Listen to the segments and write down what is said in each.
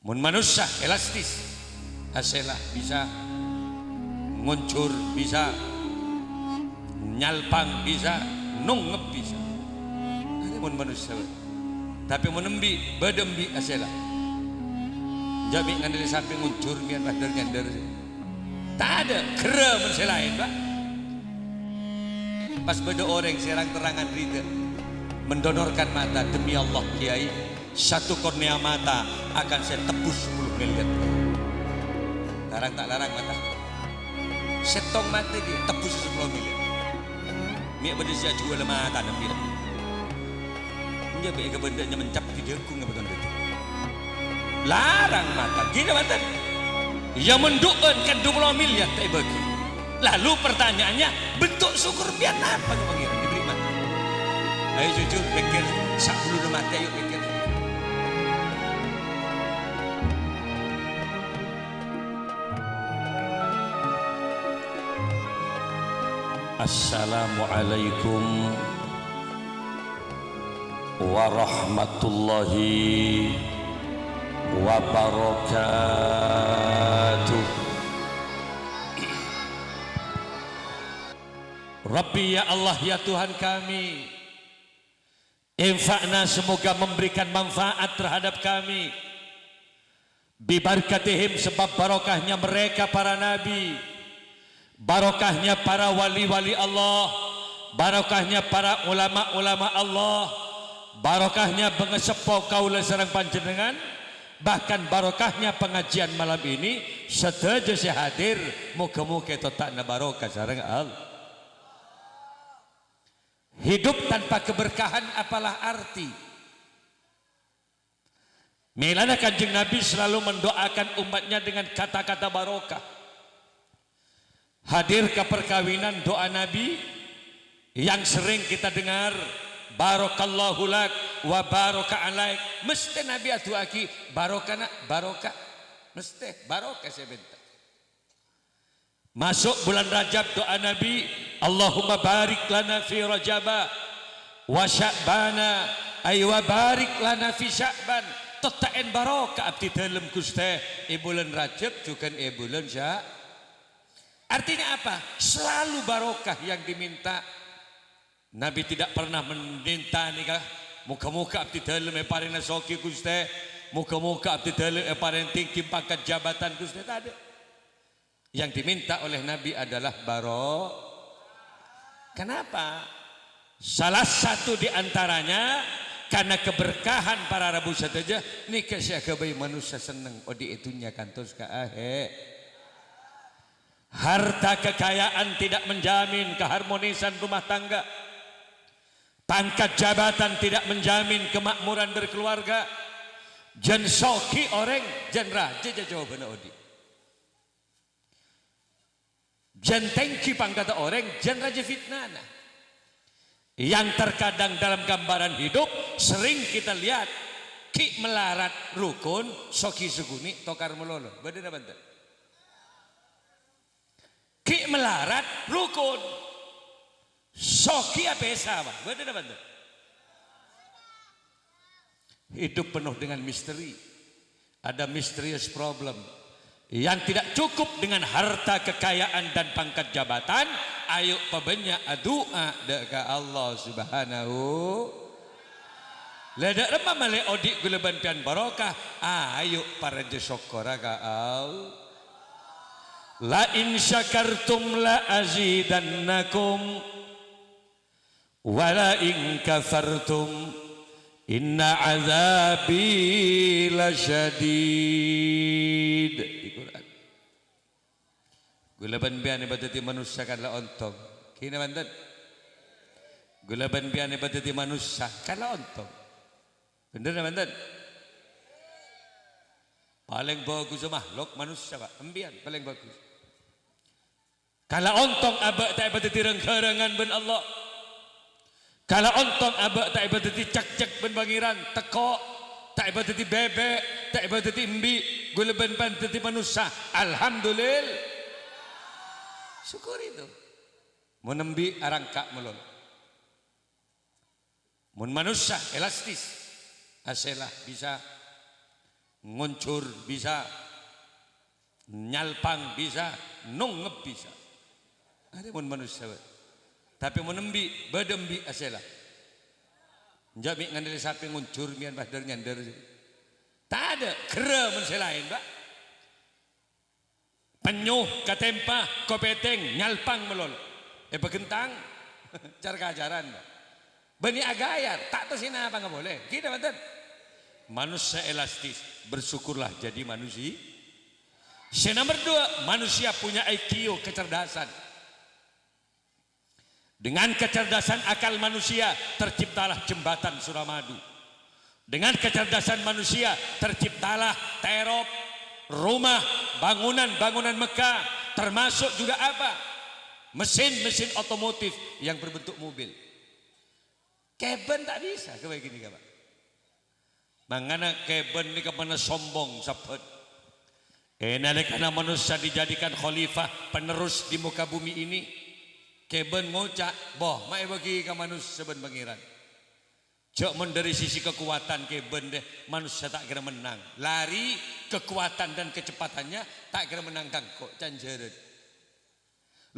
Mun manusia elastis, haselah bisa nguncur, bisa nyalpang, bisa nungep, bisa. Ada mun manusia, tapi mun embi, bedembi haselah. Jami ngandeli sampai nguncur ngan padar ngandar. Tak ada kera mun selain, Pak. Pas beda orang serang terangan rida mendonorkan mata, demi Allah Kiai, satu kornea mata akan saya tebus 10 miliar. Larang tak larang mata, setong mata dia tebus 10 miliar. Mia berdisia jual mata 6 miliar. Menjaga bendanya mencap di dekung betul betul. Larang mata, gini mata. Yang mendukun kan 20 miliar tak bagi. Lalu pertanyaannya, bentuk syukur biar apa ke pangeran diberi mata? Ayo jujur pikir, 10 mata yuk pikir. Assalamualaikum warahmatullahi wabarakatuh. Rabbi ya Allah ya Tuhan kami, infa'na semoga memberikan manfaat terhadap kami, bibarakatihim sebab barokahnya mereka para nabi, barokahnya para wali-wali Allah, barokahnya para ulama-ulama Allah, barokahnya pengesepau kaula sareng panjenengan, bahkan barokahnya pengajian malam ini setuju saya hadir, muga-muga totakna barokah sareng Allah. Hidup tanpa keberkahan apalah arti? Milana Kanjeng Nabi selalu mendoakan umatnya dengan kata-kata barokah. Hadir ke perkawinan doa Nabi yang sering kita dengar, barokallahu lak wa baraka alaik. Mesti Nabi atuaki barokah nak barokah, mesti barokah saya minta. Masuk bulan Rajab doa Nabi, Allahumma barik lana fi Rajaba wa Sya'bana ay wa barik lana fi Sya'ban. Totain barokah abdi dalem Gusti bulan Rajab juga bulan Sya'ban. Artinya apa? Selalu barokah yang diminta. Nabi tidak pernah meminta nikah muka-muka abdi dalem paring nasoki Gusti, muka-muka abdi dalem paring tinggi pangkat jabatan Gusti, tak ada. Yang diminta oleh Nabi adalah barokah. Kenapa? Salah satu di antaranya karena keberkahan para rabu saja nikah saya kebayi manusia seneng odi itunya kantos ka ahe. Harta kekayaan tidak menjamin keharmonisan rumah tangga. Pangkat jabatan tidak menjamin kemakmuran berkeluarga. Jan soki orang jan raja jawaban odi. Jan tengki pangkata orang jan raja fitnana. Yang terkadang dalam gambaran hidup sering kita lihat ki melarat rukun soki suguni tokar melolo. Bener bener. Ki melarat rukun soki apa sama. Bener bener. Hidup penuh dengan misteri. Ada mysterious problem. Yang tidak cukup dengan harta kekayaan dan pangkat jabatan, ayo pabanyak doa dekat Allah Subhanahu. Ledak remah male odik guleban pian barokah, ayo para syukur ka Allah. La in syakartum la azidannakum wa la in kafartum inna azabi lasyadid. Gulaban biyan ibadati manusia kanla ontong. Kina bandan. Gulaban biyan ibadati manusia kanla ontong. Bener na bandan. Paling bagus makhluk manusia Pak. Ambian paling bagus. Kala ontong abak tak ibadati renggarangan ben Allah. Kala ontong abak tak ibadati cak-cak ben pangeran teko. Tak ibadati bebek, tak ibadati imbi. Gulaban ibadati manusia. Alhamdulillah. Syukur itu. Mun nembi arangka melon. Mun manusia elastis. Haselah bisa nguncur bisa, nyalpang bisa, nungep bisa. Ada pun manusia, tapi menembi, bedembi asalah. Jami ngandeli sapi nguncur mian badar nyandar. Tak ada kera manusia lain, Pak. Penyuh, katempah, kopeteng, nyalpang melol. Begentang, cara keajaran, Pak. Bani agayar, tak tahu sini apa nggak boleh. Kita betul. Manusia elastis, bersyukurlah jadi manusia. Nomor 2, manusia punya IQ, kecerdasan. Dengan kecerdasan akal manusia terciptalah jembatan Suramadu. Dengan kecerdasan manusia terciptalah terop, rumah, bangunan-bangunan Mekah, termasuk juga apa? Mesin-mesin otomotif yang berbentuk mobil. Keben tak bisa kayak gini Pak. Mangana keben ni kemana sombong sahabat. Karena manusia dijadikan khalifah penerus di muka bumi ini. Keben ngocak, boh, mai bagi ke manusia seben pangeran. Cok mun dari sisi kekuatan keben deh, manusia tak kira menang. Lari kekuatan dan kecepatannya tak kira menang kok can jeren.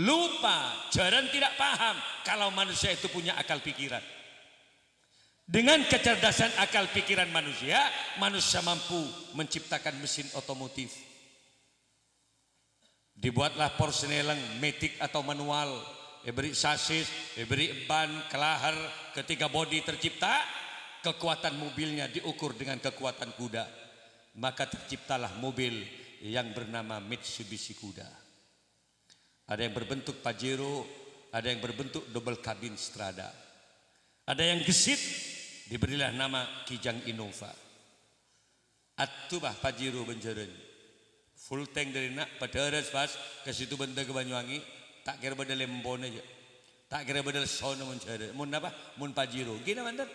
Lupa, jeren tidak paham kalau manusia itu punya akal pikiran. Dengan kecerdasan akal pikiran manusia, manusia mampu menciptakan mesin otomotif. Dibuatlah porseneleng, metik atau manual. Beri sasis, beri ban, kelahar, ketika bodi tercipta, kekuatan mobilnya diukur dengan kekuatan kuda. Maka terciptalah mobil yang bernama Mitsubishi Kuda. Ada yang berbentuk Pajero, ada yang berbentuk double cabin Strada. Ada yang gesit, diberilah nama Kijang Innova. Atubah Pajero Benjeren. Full tank dari nak padaras pas ke situ benda ke Banyuwangi. Tak kira badal lembon aja, tak kira badal sono menjara, mun apa, mun Pajero, gini mantan.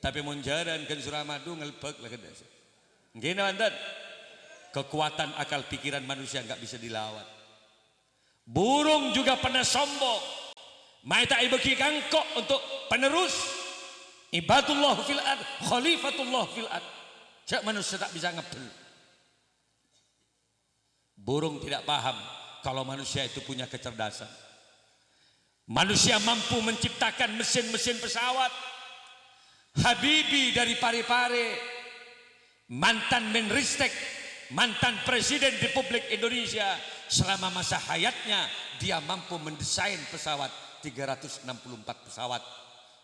Tapi mun jaran kan Suramadu ngelbek lah kedas. Gini mantan. Kekuatan akal pikiran manusia nggak bisa dilawan. Burung juga pernah sombong. Mai tak ibeki kangkok untuk penerus. Ibadullah fil ard, khalifatullah fil ard. Cak manusia tak bisa ngebel. Burung tidak paham kalau manusia itu punya kecerdasan. Manusia mampu menciptakan mesin-mesin pesawat. Habibie dari Parepare, mantan Menristek, mantan Presiden Republik Indonesia, selama masa hayatnya dia mampu mendesain pesawat 364 pesawat,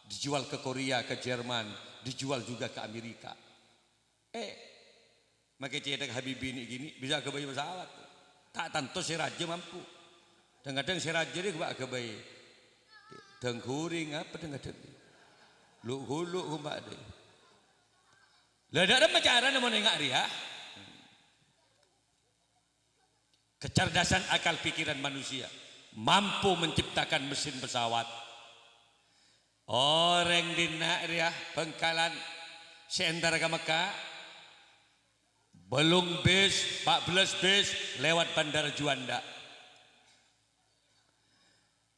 dijual ke Korea, ke Jerman, dijual juga ke Amerika. Makai cedek Habibie ini gini bisa ke bayi pesawat. Tak tentu si raja mampu. Kadang-kadang si raja dia ke bayi. Dengkuring apa kadang-kadang. Lu mbak deh. Lah ada macara mau nengak dia. Kecerdasan akal pikiran manusia mampu menciptakan mesin pesawat. Orang dina dia Bengkalan seantara ke Mekah. Belum bis, 14 bis lewat Bandara Juanda.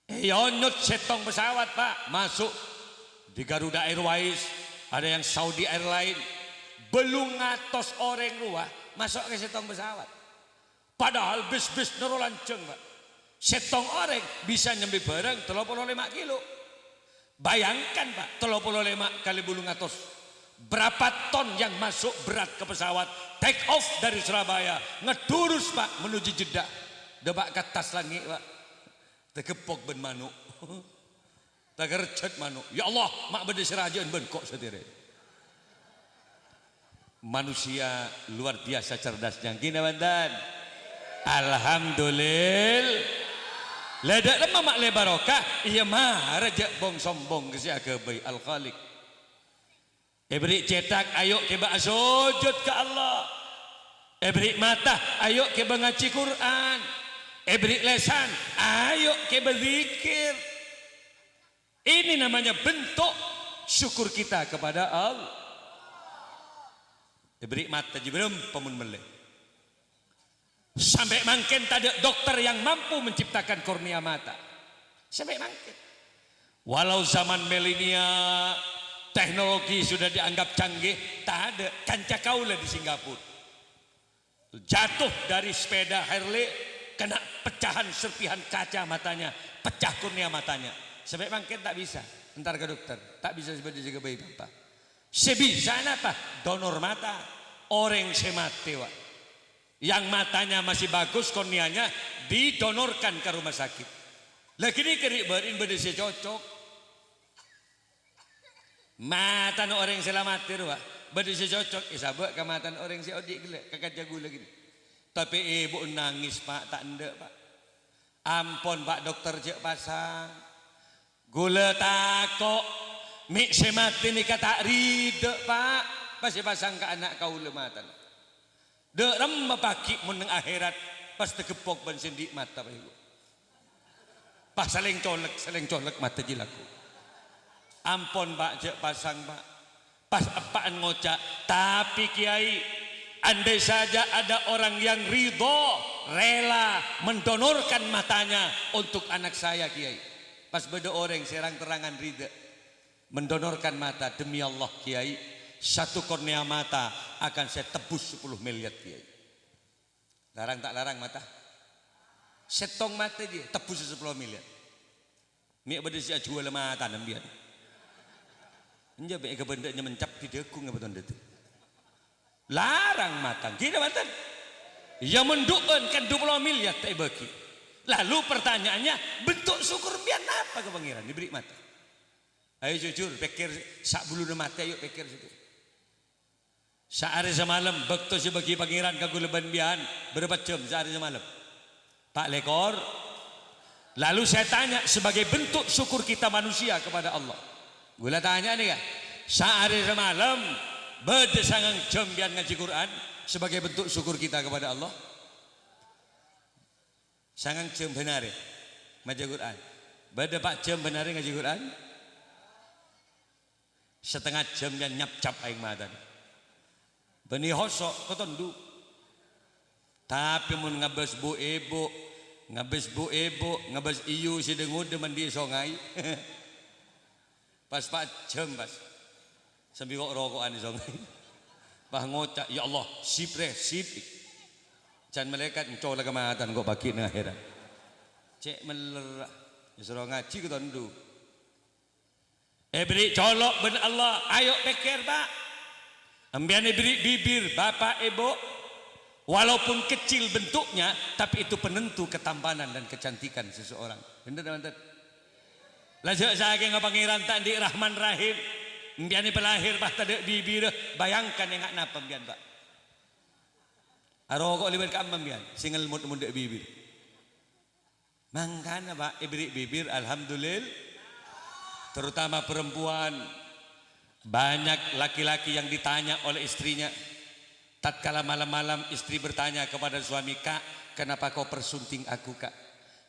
Nyut setong pesawat Pak masuk di Garuda Airways, ada yang Saudi Airline. Belum ngatos orang luar masuk ke setong pesawat. Padahal bis-bis nerolanceng Pak. Setong orang bisa nyambi barang 35 kilo. Bayangkan Pak, 35 kali bulung ngatos. Berapa ton yang masuk berat ke pesawat, take off dari Surabaya, ngedurus Pak menuju Jeddah, debak ke atas langit Pak, tegepok ben manuk, tegercet manuk, ya Allah mak beda serajaan ben kok sendiri. Manusia luar biasa cerdasnya, gini bandan, alhamdulillah. Ledak lemah mak lebarokah, iya mah raja bong sombong ke si agabai al khaliq. Beri cetak, ayo keba sujud ke Allah. Beri mata, ayo keba ngaji Quran. Beri lesan, ayo keba zikir. Ini namanya bentuk syukur kita kepada Allah. Beri mata jibram pemun meleh. Sampai mungkin tak ada dokter yang mampu menciptakan kornea mata. Sampai mungkin. Walau zaman milenial teknologi sudah dianggap canggih, tak ada kanca kaula di Singapura. jatuh dari sepeda Harley, kena pecahan serpihan kaca matanya, pecah kornea matanya. Sebab mungkin tak bisa, entar ke dokter, tak bisa seperti jaga bayi bapak. Sebisa apa? Donor mata, orang semate wak. Yang matanya masih bagus, korneanya didonorkan ke rumah sakit. Lagi ini kerik berin berdesi cocok. Matan orang selamat itu wak, berdesi cocok. Isabuk ke matan orang si odik gelak, kakak jago lagi. Tapi ibu nangis pak, tak ndek pak. Ampun pak dokter cek pasang. Gula takok, mik semati ni kata ridek pak. Pasti pasang ke anak kau lematan. Dek remah paki meneng akhirat, pas tegepok bensin di mata pak ibu. Pas saling colek mata jilaku. Ampun pak cek pasang pak. Pas apaan ngocak, tapi kiai, andai saja ada orang yang ridho, rela mendonorkan matanya untuk anak saya kiai. Pas beda orang serang terangan ridho mendonorkan mata, demi Allah kiai, satu kornea mata akan saya tebus 10 miliar kiai. Larang tak larang mata? Setong mata dia tebus 10 miliar. Mik beda si jual mata nambian. Njab ke bendanya mencap videoku ngabeton itu. Larang matang, kita matang. Yang mendukun kan 20 miliar tak bagi. Lalu pertanyaannya, bentuk syukur biar apa ke pangeran diberi mata? Ayo jujur, pikir sak bulu mata yuk pikir situ. Sehari semalam bekto sebagai pangeran kagu leban bian berapa jam sehari semalam? Pak lekor. Lalu saya tanya sebagai bentuk syukur kita manusia kepada Allah. Gula tanya nih ya, sehari semalam berdesangan jam biar ngaji Quran sebagai bentuk syukur kita kepada Allah. Sangang jam benar ya, ngaji Quran. Beda pak jam benar ngaji Quran. Setengah jam dan nyap cap aing madan. Beni hosok ketondu. Tapi mun ngabas bu ebo, ngabas iyu si dengu demen di songai. Pas pak jam pas sambil kok rokokan di songai. Bah ngocak ya Allah sipre sidik. Jangan malaikat mencola kematan kok bagi nang akhirat. Cek melerak disuruh ngaji ketondu. Beri colok ben Allah, ayo pikir pak. Ambian beri bibir bapak ibu. Walaupun kecil bentuknya, tapi itu penentu ketampanan dan kecantikan seseorang. Bener teman-teman. Lajak saya ngapangiran tadi Rahman Rahim. Mbiani pelahir bah tadi bibir, bayangkan yang napa mbian pak. Aroko libat ka mbian, single mud bibir. Mangkana pak ibri bibir alhamdulillah. Terutama perempuan, banyak laki-laki yang ditanya oleh istrinya. Tatkala malam-malam istri bertanya kepada suami, kak, kenapa kau persunting aku kak?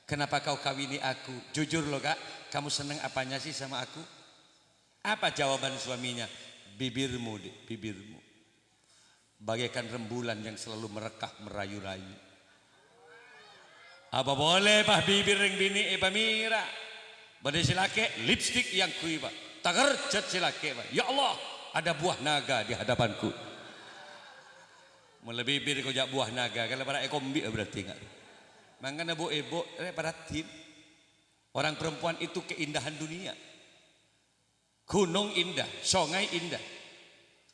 Kenapa kau kawini aku? Jujur loh kak, kamu seneng apanya sih sama aku? Apa jawaban suaminya? Bibirmu, bibirmu. Bagaikan rembulan yang selalu merekah merayu-rayu. Apa boleh pak bibir yang bini pamira? Pada silake lipstick yang kui pak. Takerjat silake pak. Ya Allah, ada buah naga di hadapanku. Mulai bibir kau jak buah naga. Kalau para ekombi berarti enggak. Makanya bu ibu perhatiin. Orang perempuan itu keindahan dunia. Gunung indah, sungai indah.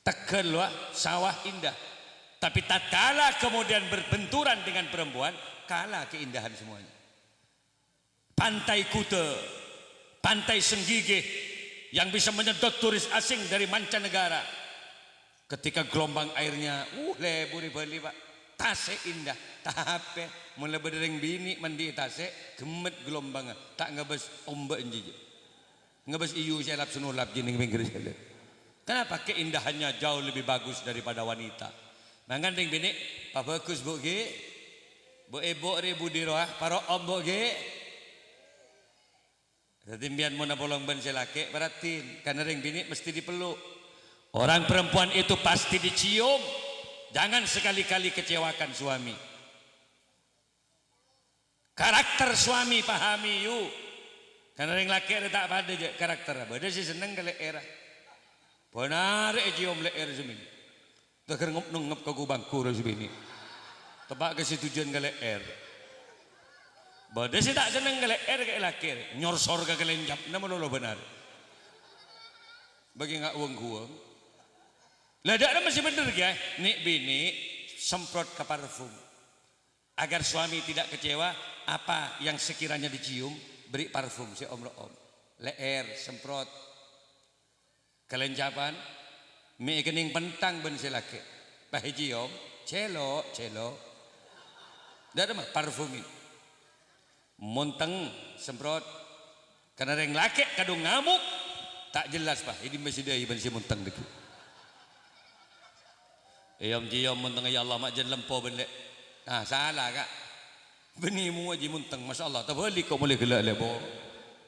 Tegal sawah indah. Tapi tatkala kemudian berbenturan dengan perempuan, kalah keindahan semuanya. Pantai Kuta, Pantai Senggigih yang bisa menyedot turis asing dari mancanegara. Ketika gelombang airnya lebu di Bali pak, Tasik indah, tapi mulai berdering bini mandi Tasik, gemet gelombangnya, tak ngebes ombak njiji, ngebes iyu selap sunulap jining pinggir selap. Kenapa? Keindahannya jauh lebih bagus daripada wanita. Manganding bini, pak bagus bu ge, bu ibu ribu diroah, paro om bu ge. Ketimbian mau napolong ban selake, perhatiin, karena ring bini mesti dipeluk. Orang perempuan itu pasti dicium. Jangan sekali-kali kecewakan suami. Karakter suami pahami yuk. Karena ring laki ada tak pada je karakter. Bada sih seneng ke leer. Benar cium leer semini. Tak ngep ke kubang kurus semini. Tebak ke si tujuan ke leher. Bade si tak seneng ke leher ke lakir. Nyorsor ke kelenjap. Nama lo benar. Bagi nggak uang-uang. Lah dak masih bener ya. Nik bini semprot ke parfum. Agar suami tidak kecewa, apa yang sekiranya dicium beri parfum si om. Leher semprot. Kelenjapan. Mi kening pentang ben si laki. Pahiji om. Celo. Dak mah parfum ini. Monteng semprot. Karena yang laki kadung ngamuk. Tak jelas pak. Ini masih dia ben si monteng deki. Om jiom monteng ya Allah mak jen lempo ben lek. Ah salah kak. Benimu aja munteng masya Allah. Tak balik kau boleh gelak lebo.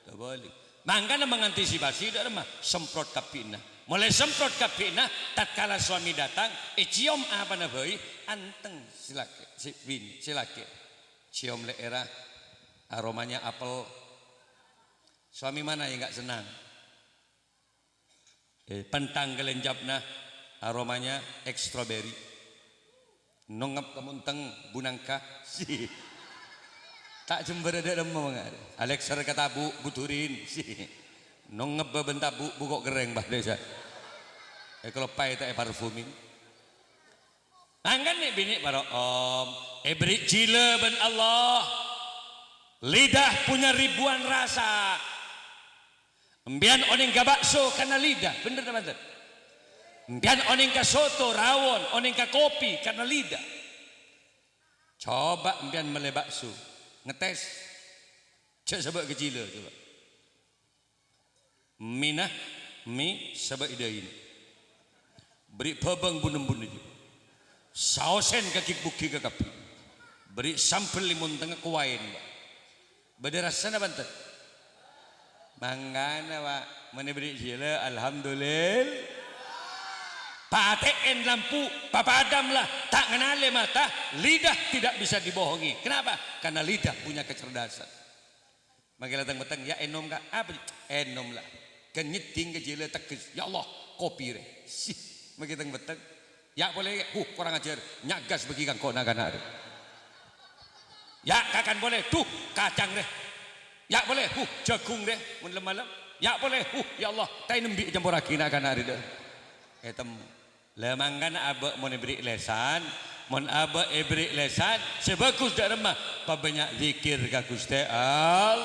Tak balik. Mangkana mengantisipasi dak mah semprot kapina. Mulai semprot kapina tatkala suami datang, cium apa nabai anteng silake si bini silake. Cium leera aromanya apel. Suami mana yang enggak senang? Pentang kelenjapna aromanya strawberry. Nongap kemunteng bunangka si tak jember ada demam enggak. Alexer kata bu buturin si nongap bentabu bukok gereng bah desa. Kalau pai tak parfumin. Angkan nih bini baro om. Beri cile ben Allah. Lidah punya ribuan rasa. Embian oning ka bakso karena lidah, bener tak bener? Embian oning ka soto rawon, oning ka kopi karena lidah. Coba embian mele bakso, ngetes. Coba kecil coba. Minah mi sebab ide ini. Beri pebang bunun-bunun itu. Sausen kaki buki ke kapi. Beri sampel limun tengah kuain. Beda rasanya bantet. Manggana pak, mana beri jila, alhamdulillah. Paten lampu, papadam lah, tak kenali mata, lidah tidak bisa dibohongi. Kenapa? Karena lidah punya kecerdasan. Maka datang betang, ya enom kak, apa? Enom lah. Kenyiting ke jila tekis, ya Allah, kopi re. Maka datang betang, ya boleh, kurang ajar, nyagas bagi kang kau nagana. Ya kakan boleh, tuh kacang re. Ya boleh, jagung deh, mun malam. Ya boleh, ya Allah, tay nembi campur akina kan hari deh. Etem, lemangkan abah mau beri lesan, mon abah beri lesan, sebagus dah remah. Pabanyak zikir ka Gusti Al,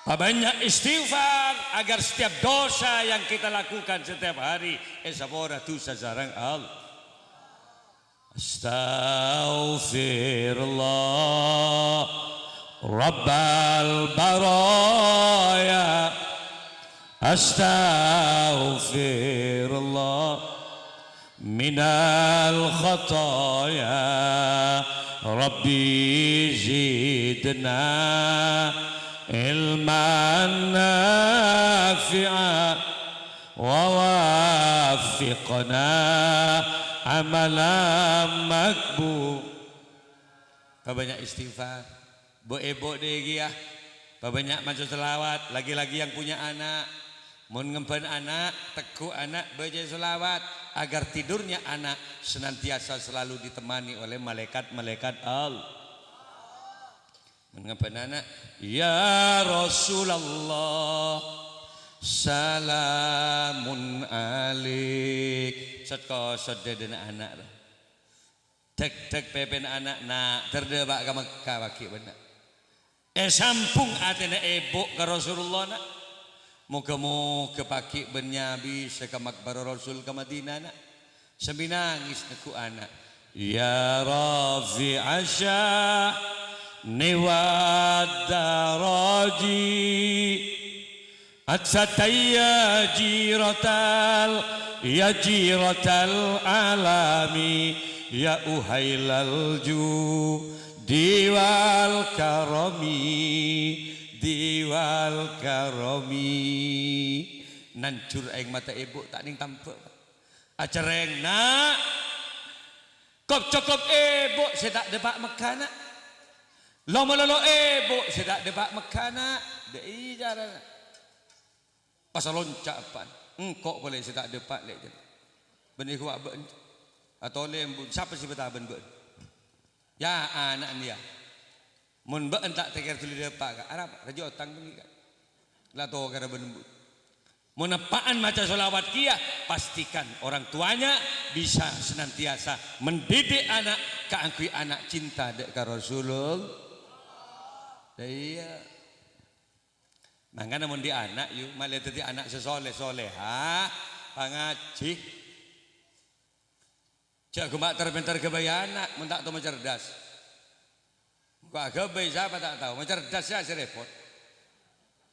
pabanyak istighfar agar setiap dosa yang kita lakukan setiap hari, sabora tu sazarang Al. Astaghfirullah. Rabbal baraya astaghfirullah minal khataya Rabbi zidna ilman nafi'a wa wafiqna amalan makbul. Banyak istighfar. Bo deh ya, banyak macam selawat. Lagi-lagi yang punya anak, mau ngempen anak, teku anak baca selawat agar tidurnya anak senantiasa selalu ditemani oleh malaikat-malaikat Allah. Mengempen anak, ya Rasulullah, salamun alik. Setko sededen anak. Tek pepen anak nak terdebak ke Mekah baki benar. Sampung atena ebok ke Rasulullah nak. Muka-muka paki benyabi seka makbar Rasul ke Madinah nak. Sambil nangis neku anak. Ya Rafi Asya niwad daraji atsataya jiratal alami ya uhailal diwal karomi nancur aing mata ibu tak ning tampe acereng nak kop cokop ibu saya tak debak mekana lolo ibu saya tak debak mekana dei jaran pasal loncak apaan engkok boleh saya tak debak lek benih kuat ben atau lembut siapa sih betaben ben Ya anak dia. Mun ba entak teker tuli depa ka arab raja otang bengi ka. La to kada benembut. Mun apaan maca selawat kia pastikan orang tuanya bisa senantiasa mendidik anak kaangkui anak cinta dek ka Rasulullah. Iya. Mangga namun di anak yuk malah tadi anak sesoleh-soleha pangaji. Cak gemak terbentar kebaya anak mun tak tahu cerdas. Kok agak baik siapa tak tahu, cerdas ya si repot.